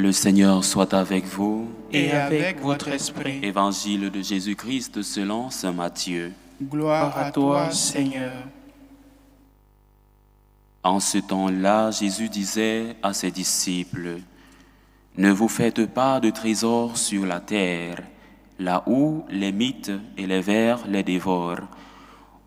Le Seigneur soit avec vous. Et avec votre esprit. Évangile de Jésus-Christ selon saint Matthieu. Gloire à toi, Seigneur. En ce temps-là, Jésus disait à ses disciples, « Ne vous faites pas de trésors sur la terre, là où les mythes et les vers les dévorent,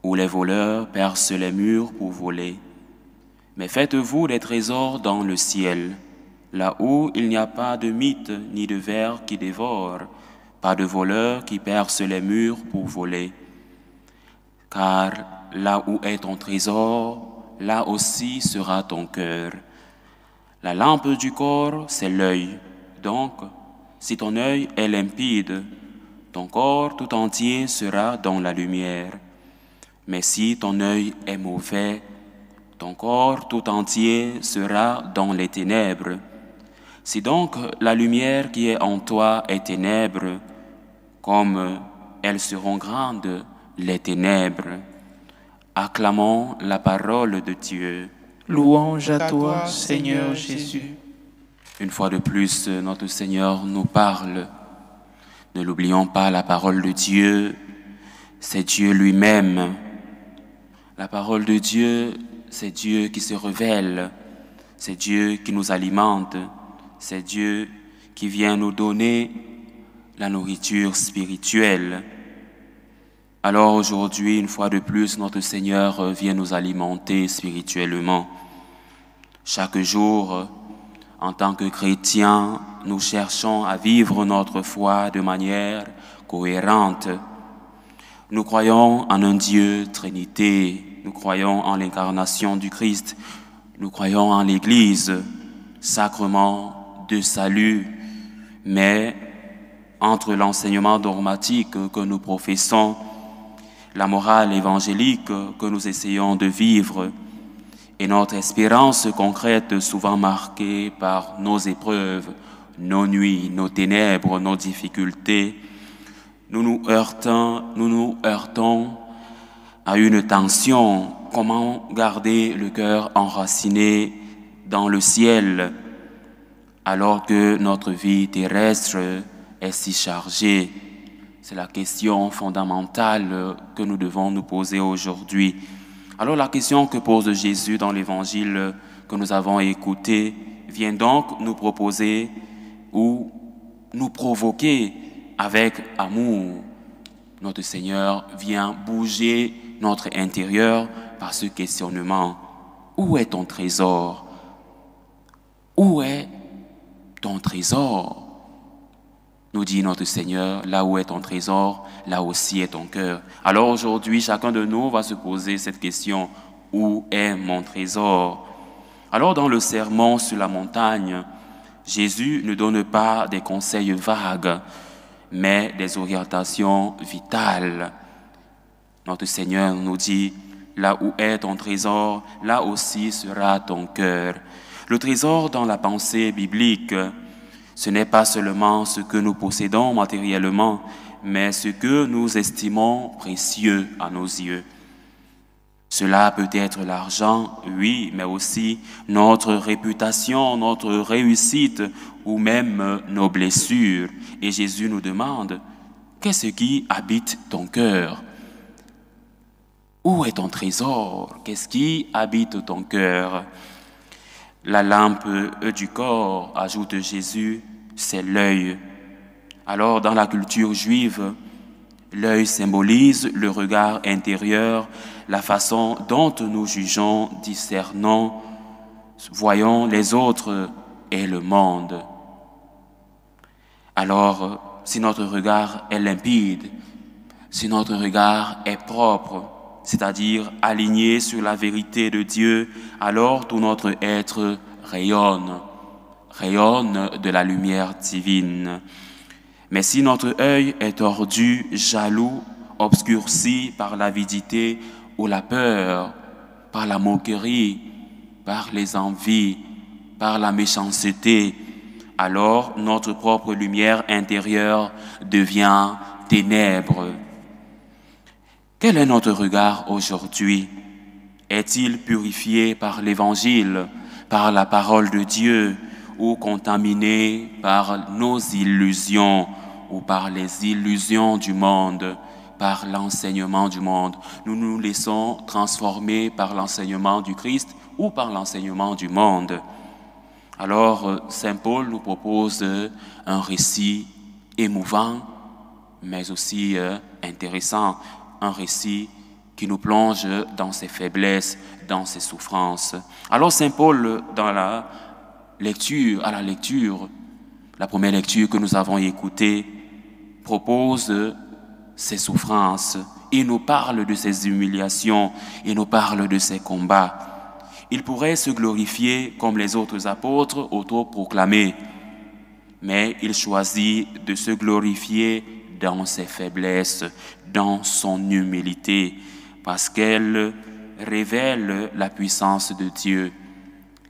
où les voleurs percent les murs pour voler. Mais faites-vous des trésors dans le ciel, là où il n'y a pas de mythes ni de vers qui dévorent, pas de voleurs qui percent les murs pour voler. Car là où est ton trésor, là aussi sera ton cœur. La lampe du corps, c'est l'œil. Donc, si ton œil est limpide, ton corps tout entier sera dans la lumière. Mais si ton œil est mauvais, ton corps tout entier sera dans les ténèbres. Si donc la lumière qui est en toi est ténèbres, comme elles seront grandes, les ténèbres. Acclamons la parole de Dieu. Louange à toi, Seigneur Jésus. Une fois de plus, notre Seigneur nous parle. Ne l'oublions pas, la parole de Dieu, c'est Dieu lui-même. La parole de Dieu, c'est Dieu qui se révèle. C'est Dieu qui nous alimente. C'est Dieu qui vient nous donner la nourriture spirituelle. Alors aujourd'hui, une fois de plus, notre Seigneur vient nous alimenter spirituellement. Chaque jour, en tant que chrétiens, nous cherchons à vivre notre foi de manière cohérente. Nous croyons en un Dieu Trinité, nous croyons en l'incarnation du Christ, nous croyons en l'Église, sacrement de salut, mais entre l'enseignement dogmatique que nous professons, la morale évangélique que nous essayons de vivre et notre espérance concrète souvent marquée par nos épreuves, nos nuits, nos ténèbres, nos difficultés, nous nous heurtons à une tension. Comment garder le cœur enraciné dans le ciel alors que notre vie terrestre est si chargée? C'est la question fondamentale que nous devons nous poser aujourd'hui. Alors la question que pose Jésus dans l'évangile que nous avons écouté vient donc nous proposer ou nous provoquer avec amour. Notre Seigneur vient bouger notre intérieur par ce questionnement. Où est ton trésor? Où est ton trésor? Nous dit notre Seigneur, là où est ton trésor, là aussi est ton cœur. Alors aujourd'hui, chacun de nous va se poser cette question, où est mon trésor? Alors dans le sermon sur la montagne, Jésus ne donne pas des conseils vagues, mais des orientations vitales. Notre Seigneur nous dit, là où est ton trésor, là aussi sera ton cœur. Le trésor dans la pensée biblique, ce n'est pas seulement ce que nous possédons matériellement, mais ce que nous estimons précieux à nos yeux. Cela peut être l'argent, oui, mais aussi notre réputation, notre réussite ou même nos blessures. Et Jésus nous demande, qu'est-ce qui habite ton cœur? Où est ton trésor? Qu'est-ce qui habite ton cœur? La lampe du corps, ajoute Jésus, c'est l'œil. Alors, dans la culture juive, l'œil symbolise le regard intérieur, la façon dont nous jugeons, discernons, voyons les autres et le monde. Alors, si notre regard est limpide, si notre regard est propre, c'est-à-dire aligné sur la vérité de Dieu, alors tout notre être rayonne de la lumière divine. Mais si notre œil est tordu, jaloux, obscurci par l'avidité ou la peur, par la moquerie, par les envies, par la méchanceté, alors notre propre lumière intérieure devient ténèbres. Quel est notre regard aujourd'hui? Est-il purifié par l'Évangile, par la parole de Dieu, ou contaminés par nos illusions ou par les illusions du monde, par l'enseignement du monde. Nous nous laissons transformer par l'enseignement du Christ ou par l'enseignement du monde. Alors, Saint Paul nous propose un récit émouvant, mais aussi intéressant, un récit qui nous plonge dans ses faiblesses, dans ses souffrances. Alors, Saint Paul, à la lecture, la première lecture que nous avons écoutée, propose ses souffrances. Il nous parle de ses humiliations, il nous parle de ses combats. Il pourrait se glorifier comme les autres apôtres autoproclamés, mais il choisit de se glorifier dans ses faiblesses, dans son humilité, parce qu'elle révèle la puissance de Dieu.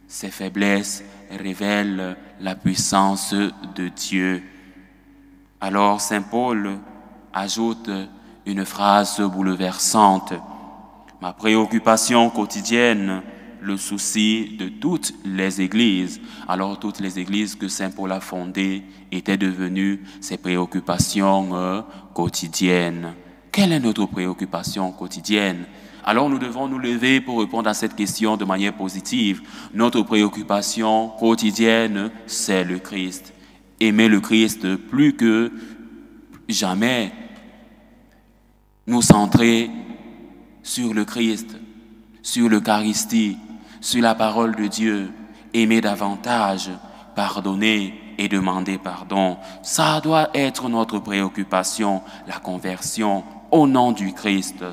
Ses faiblesses révèlent la puissance de Dieu. Alors Saint Paul ajoute une phrase bouleversante. Ma préoccupation quotidienne, le souci de toutes les églises. Alors toutes les églises que Saint Paul a fondées étaient devenues ses préoccupations quotidiennes. Quelle est notre préoccupation quotidienne? Alors nous devons nous lever pour répondre à cette question de manière positive. Notre préoccupation quotidienne, c'est le Christ. Aimer le Christ plus que jamais. Nous centrer sur le Christ, sur l'Eucharistie, sur la parole de Dieu, aimer davantage, pardonner et demander pardon. Ça doit être notre préoccupation, la conversion au nom du Christ.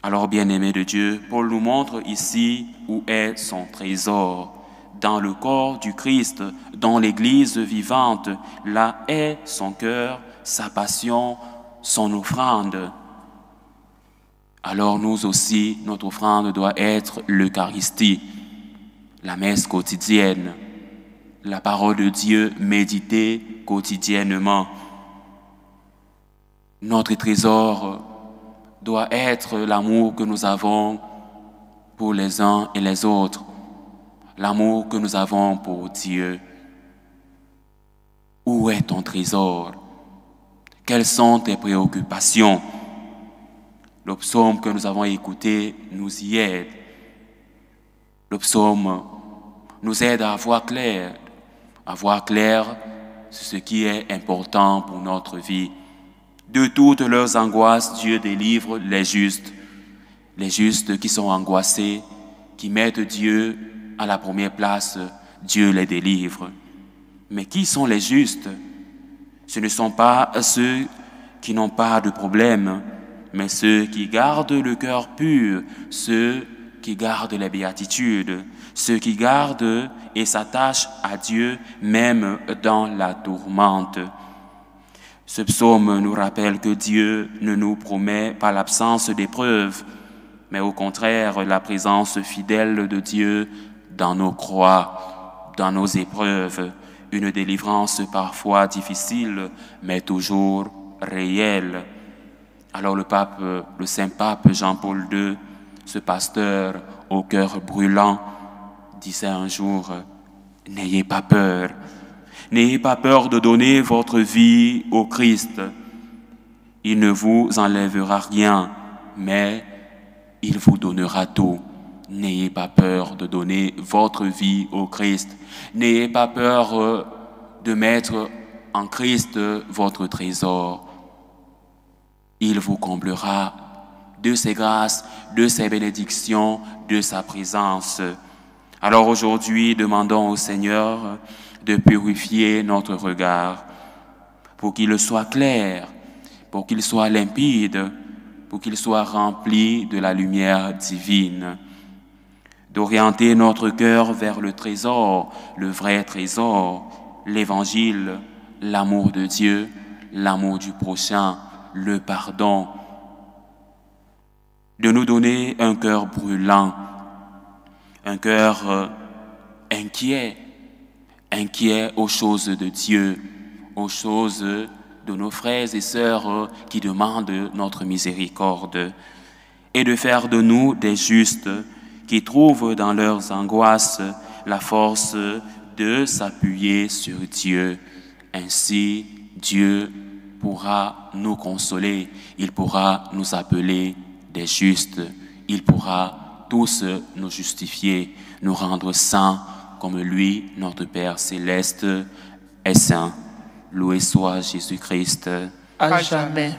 Alors, bien-aimé de Dieu, Paul nous montre ici où est son trésor. Dans le corps du Christ, dans l'Église vivante, là est son cœur, sa passion, son offrande. Alors nous aussi, notre offrande doit être l'Eucharistie, la messe quotidienne, la parole de Dieu méditée quotidiennement. Notre trésor doit être l'amour que nous avons pour les uns et les autres, l'amour que nous avons pour Dieu. Où est ton trésor? Quelles sont tes préoccupations? Le psaume que nous avons écouté nous y aide. Le psaume nous aide à voir clair sur ce qui est important pour notre vie. De toutes leurs angoisses, Dieu délivre les justes qui sont angoissés, qui mettent Dieu à la première place, Dieu les délivre. Mais qui sont les justes? Ce ne sont pas ceux qui n'ont pas de problème, mais ceux qui gardent le cœur pur, ceux qui gardent les béatitudes, ceux qui gardent et s'attachent à Dieu même dans la tourmente. Ce psaume nous rappelle que Dieu ne nous promet pas l'absence d'épreuves, mais au contraire la présence fidèle de Dieu dans nos croix, dans nos épreuves, une délivrance parfois difficile, mais toujours réelle. Alors le Saint-Pape Jean-Paul II, ce pasteur au cœur brûlant, disait un jour, « N'ayez pas peur. N'ayez pas peur de donner votre vie au Christ. Il ne vous enlèvera rien, mais il vous donnera tout. N'ayez pas peur de donner votre vie au Christ. N'ayez pas peur de mettre en Christ votre trésor. Il vous comblera de ses grâces, de ses bénédictions, de sa présence. » Alors aujourd'hui, demandons au Seigneur de purifier notre regard pour qu'il soit clair, pour qu'il soit limpide, pour qu'il soit rempli de la lumière divine, d'orienter notre cœur vers le trésor, le vrai trésor, l'Évangile, l'amour de Dieu, l'amour du prochain, le pardon, de nous donner un cœur brûlant, un cœur inquiet aux choses de Dieu, aux choses de nos frères et sœurs qui demandent notre miséricorde, et de faire de nous des justes qui trouvent dans leurs angoisses la force de s'appuyer sur Dieu. Ainsi, Dieu pourra nous consoler, il pourra nous appeler des justes, il pourra tous nous justifier, nous rendre saints comme lui, notre Père céleste, est saint. Loué soit Jésus-Christ. À jamais.